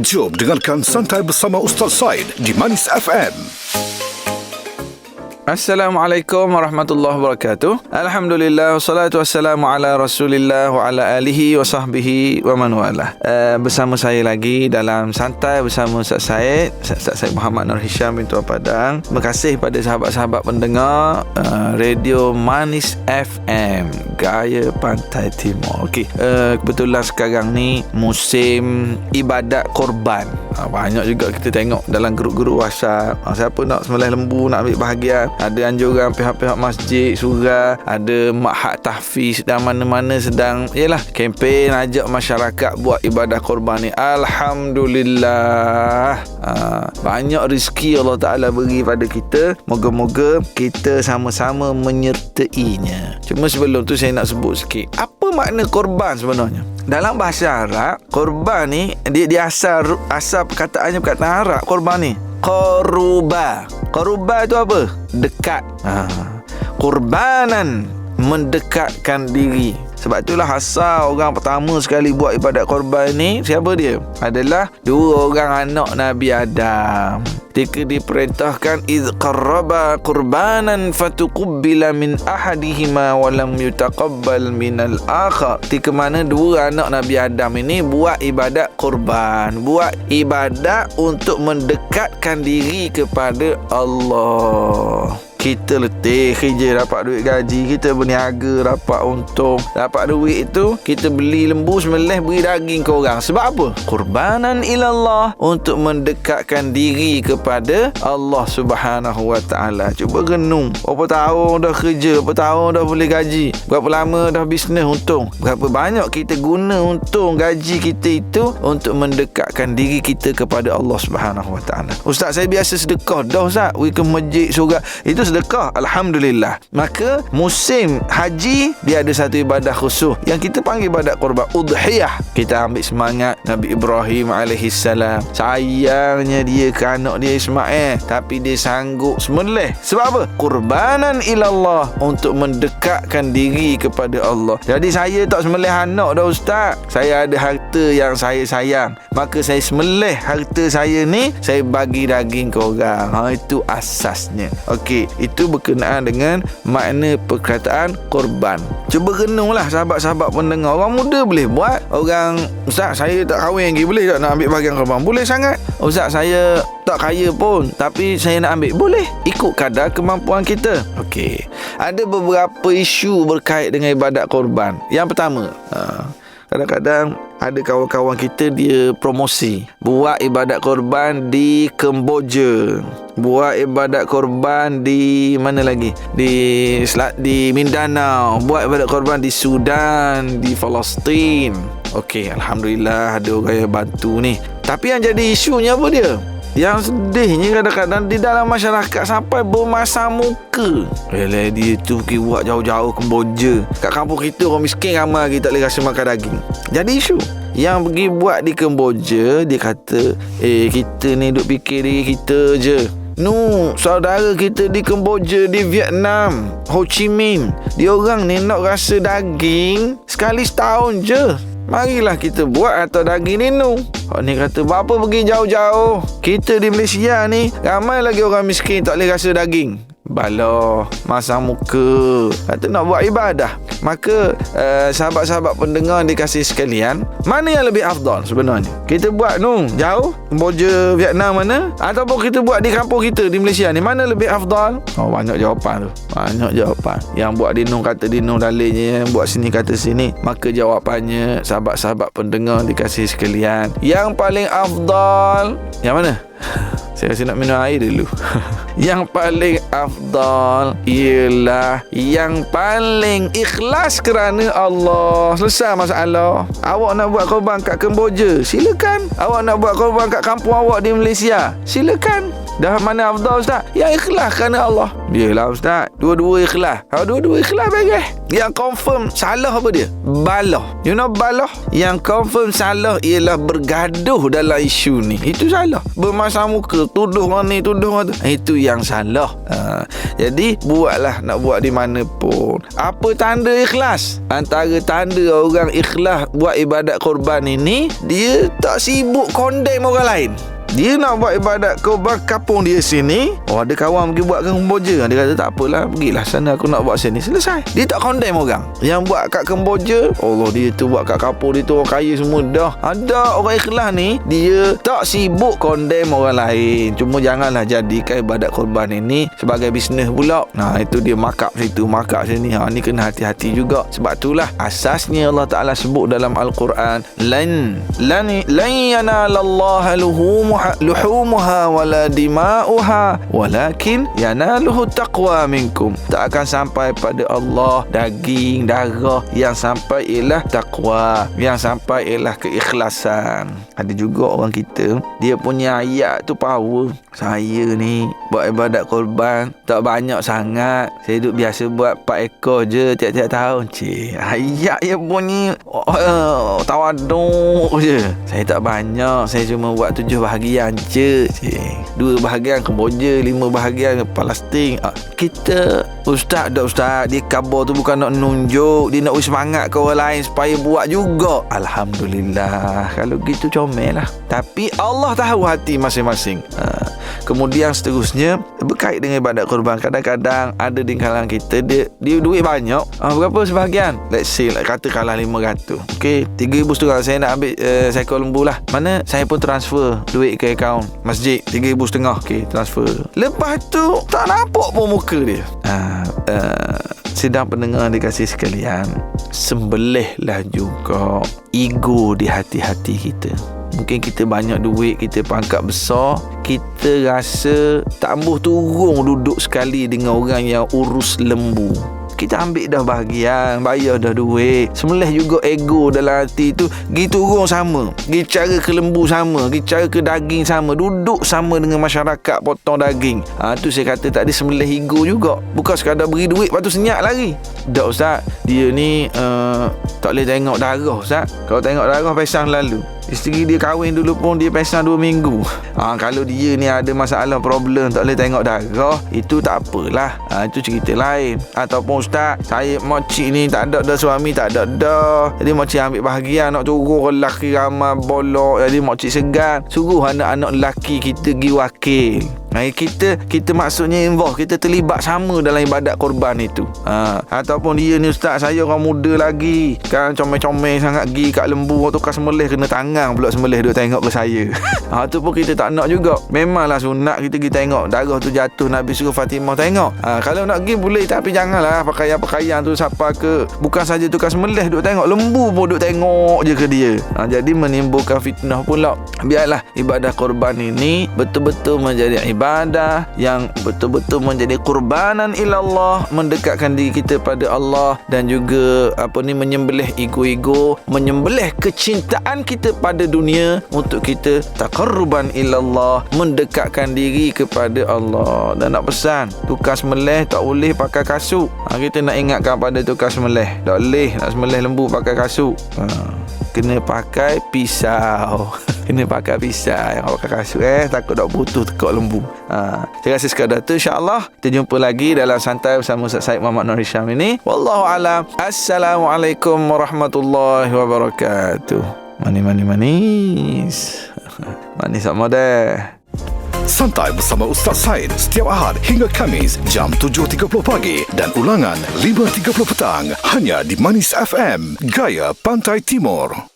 Jom dengarkan Santai bersama Ustaz Said di Manis FM. Assalamualaikum warahmatullahi wabarakatuh. Alhamdulillah, wassalatu wassalamu ala Rasulillah wa ala alihi wa sahbihi wa man walah. Bersama saya lagi dalam Santai bersama Ustaz Said Muhammad Nur Hisham bin Tuan Padang. Terima kasih pada sahabat-sahabat pendengar Radio Manis FM, Gaya Pantai Timur. Okey, kebetulan sekarang ni musim ibadat korban. Banyak juga kita tengok dalam grup-grup WhatsApp, siapa nak sembelih lembu, nak ambil bahagian. Ada anjuran pihak-pihak masjid surah, ada ma'had tahfiz dan mana-mana sedang kempen ajak masyarakat buat ibadah korban ni. Alhamdulillah, banyak rezeki Allah Ta'ala beri pada kita. Moga-moga kita sama-sama menyertainya. Cuma sebelum tu saya nak sebut sikit, apa makna korban sebenarnya? Dalam bahasa Arab, korban ni dia asal perkataannya perkataan Arab. Korban ni Qaruba tu apa? Dekat. Qurbanan, mendekatkan diri. Sebab itulah asal orang pertama sekali buat ibadat korban ni, siapa dia? Adalah dua orang anak Nabi Adam. Ketika diperintahkan iz qarraba qurbanan fatuqbila min ahadihima wa lam yutaqabbal minal akhar. Ketika mana dua anak Nabi Adam ini buat ibadat korban, buat ibadat untuk mendekatkan diri kepada Allah. Kita letih kerja, dapat duit gaji, kita berniaga, dapat untung, dapat duit itu kita beli lembu sembelih, beri daging ke orang. Sebab apa? Qurbanan ilallah, untuk mendekatkan diri kepada Allah Subhanahu wa Ta'ala. Cuba renung, berapa tahun dah kerja, berapa tahun dah boleh gaji, berapa lama dah bisnes untung, berapa banyak kita guna untung gaji kita itu untuk mendekatkan diri kita kepada Allah Subhanahu wa Ta'ala. Ustaz, saya biasa sedekah dah Ustaz, pergi ke masjid surah, itu sedekah. Alhamdulillah. Maka musim haji dia ada satu ibadah khusus yang kita panggil ibadat korban, udhiyah. Kita ambil semangat Nabi Ibrahim alaihissalam. Sayangnya dia ke anak dia Ismail, tapi dia sanggup sembelih. Sebab apa? Qurbanan ilallah, untuk mendekatkan diri kepada Allah. Jadi saya tak sembelih anak dah Ustaz, saya ada harta yang saya sayang, maka saya sembelih harta saya ni, saya bagi daging ke orang. Itu asasnya. Okey, itu berkenaan dengan makna perkataan korban. Cuba renunglah sahabat-sahabat pendengar. Orang muda boleh buat. Orang, Ustaz saya tak kahwin lagi, boleh tak nak ambil bahagian korban? Boleh sangat. Ustaz saya tak kaya pun, tapi saya nak ambil. Boleh, ikut kadar kemampuan kita. Okey, ada beberapa isu berkait dengan ibadat korban. Yang pertama, kadang-kadang ada kawan-kawan kita dia promosi buat ibadat korban di Kemboja, buat ibadat korban di mana lagi, di Mindanao, buat ibadat korban di Sudan, di Palestin. Okey, alhamdulillah ada orang yang bantu ni. Tapi yang jadi isunya apa dia? Yang sedihnya kadang-kadang di dalam masyarakat sampai bermasam muka. Dia tu pergi buat jauh-jauh Kemboja. Kat kampung kita orang miskin ramai lagi tak boleh rasa makan daging. Jadi isu yang pergi buat di Kemboja, dia kata kita ni duk fikir diri kita je. Saudara kita di Kemboja, di Vietnam, Ho Chi Minh, dia orang ni nak rasa daging sekali setahun je. Marilah kita buat atau daging ni. Ni kata, berapa pergi jauh-jauh? Kita di Malaysia ni ramai lagi orang miskin tak boleh rasa daging. Bala, masam muka, kata nak buat ibadah. Maka sahabat-sahabat pendengar dikasih sekalian, mana yang lebih afdal sebenarnya? Kita buat jauh, Kemboja, Vietnam mana? Ataupun kita buat di kampung kita di Malaysia ni, mana lebih afdal? Banyak jawapan tu. Banyak jawapan. Yang buat di kata di dalilnya, yang buat sini kata sini. Maka jawapannya sahabat-sahabat pendengar dikasih sekalian, yang paling afdal yang mana? Saya rasa nak minum air dulu. Yang paling afdal ialah yang paling ikhlas kerana Allah. Selesai masalah. Awak nak buat korban kat Kemboja, silakan. Awak nak buat korban kat kampung awak di Malaysia, silakan. Dah mana afdal Ustaz? Yang ikhlas kerana Allah. Yalah Ustaz, dua-dua ikhlas. Dua-dua ikhlas bagus. Yang confirm salah apa dia? Balah. You know balah? Yang confirm salah ialah bergaduh dalam isu ni. Itu salah. Bermasam muka, tuduh orang ni, tuduh orang tu. Itu yang salah. Jadi buatlah, nak buat di mana pun. Apa tanda ikhlas? Antara tanda orang ikhlas buat ibadat korban ini, dia tak sibuk condemn orang lain. Dia nak buat ibadat korban kapung dia sini. Ada kawan pergi buat Kemboja. Dia kata tak apalah, pergilah sana, aku nak buat sini. Selesai. Dia tak condemn orang. Yang buat kat Kemboja, Allah, dia tu buat kat kapung dia tu orang kaya semua dah. Ada orang ikhlas ni, dia tak sibuk condemn orang lain. Cuma janganlah jadikan ibadat korban ini sebagai bisnes pula. Nah, itu dia markup situ, markup sini. Ni kena hati-hati juga. Sebab itulah asasnya Allah Ta'ala sebut dalam Al-Quran, lan yanalallaha luhumuha wala dima'uha walakin yanaluhu taqwa minkum. Tak akan sampai pada Allah daging, darah. Yang sampai ialah taqwa, yang sampai ialah keikhlasan. Ada juga orang kita, dia punya ayat tu power. Saya ni buat ibadat korban tak banyak sangat. Saya duduk biasa buat 4 ekor je tiap-tiap tahun. Ayat yang bunyi tawaduk je. Saya tak banyak, saya cuma buat 7 bahagian je. 2 bahagian Kemboja, 5 bahagian Palestin. Kita Ustaz, dia khabar tu bukan nak nunjuk, dia nak semangat ke orang lain supaya buat juga. Alhamdulillah, kalau gitu comel lah. Tapi Allah tahu hati masing-masing. Kemudian seterusnya, berkait dengan ibadat korban, kadang-kadang ada di kalangan kita, dia duit banyak. Berapa sebahagian? Let's say katakanlah 500. Okey, 3,500 saya nak ambil seekor lembu lah. Mana saya pun transfer duit ke akaun masjid 3,500. Okey, transfer. Lepas tu tak nampak pun muka dia. Sidang pendengar dikasih sekalian, sembelihlah juga ego di hati-hati kita. Mungkin kita banyak duit, kita pangkat besar, kita rasa tak ambuh turun duduk sekali dengan orang yang urus lembu. Kita ambil dah bahagian, bayar dah duit, sembelih juga ego dalam hati tu. Gi turun sama, gi cara ke lembu sama, gi cara ke daging sama, duduk sama dengan masyarakat potong daging. Tu saya kata tadi sembelih ego juga. Bukan sekadar beri duit lepas tu senyap lagi. Tak Ustaz, dia ni tak boleh tengok darah Ustaz. Kalau tengok darah pesang lalu. Isteri dia kahwin dulu pun dia pesang 2 minggu. Kalau dia ni ada masalah, problem, tak boleh tengok darah, itu tak apalah. Itu cerita lain. Ataupun Ustaz, saya makcik ni tak ada dah suami, tak ada dah. Jadi makcik ambil bahagian nak turun lelaki ramai bolok. Jadi makcik segan, suruh anak-anak lelaki kita pergi wakil. Kita maksudnya involve, kita terlibat sama dalam ibadat korban itu. Ataupun dia ni Ustaz, saya orang muda lagi kan, comel-comel sangat pergi kat lembu, tukar sembelih kena tangan pula sembelih duk tengok ke saya. Tu pun kita tak nak juga. Memanglah sunat kita pergi tengok darah tu jatuh, Nabi suruh Fatimah tengok. Kalau nak pergi boleh, tapi janganlah pakaian-pakaian tu siapa ke. Bukan saja tukar sembelih duk tengok, lembu pun duk tengok je ke dia. Jadi menimbulkan fitnah pula. Biarlah ibadah korban ini betul-betul menjadi ibadah yang betul-betul menjadi kurbanan ilallah, mendekatkan diri kita pada Allah, dan juga menyembelih ego-ego, menyembelih kecintaan kita pada dunia untuk kita taqarruban ilallah, mendekatkan diri kepada Allah. Dan nak pesan, tukar sembelih tak boleh pakai kasut. Kita nak ingatkan pada tukar sembelih, tak boleh nak sembelih lembu pakai kasut. Kena pakai pisau. Kena pakai pisau. Yang pakai kasut takut tak putus tekuk lembu. Saya rasa sekadar tu. InsyaAllah kita jumpa lagi dalam Santai bersama Ustaz Syed Muhammad Nur Hisham ini. Wallahualam. Assalamualaikum warahmatullahi wabarakatuh. Manis. Manis sama deh. Santai bersama Ustaz Syed setiap Ahad hingga Khamis jam 7.30 pagi dan ulangan 5.30 petang hanya di Manis FM, Gaya Pantai Timur.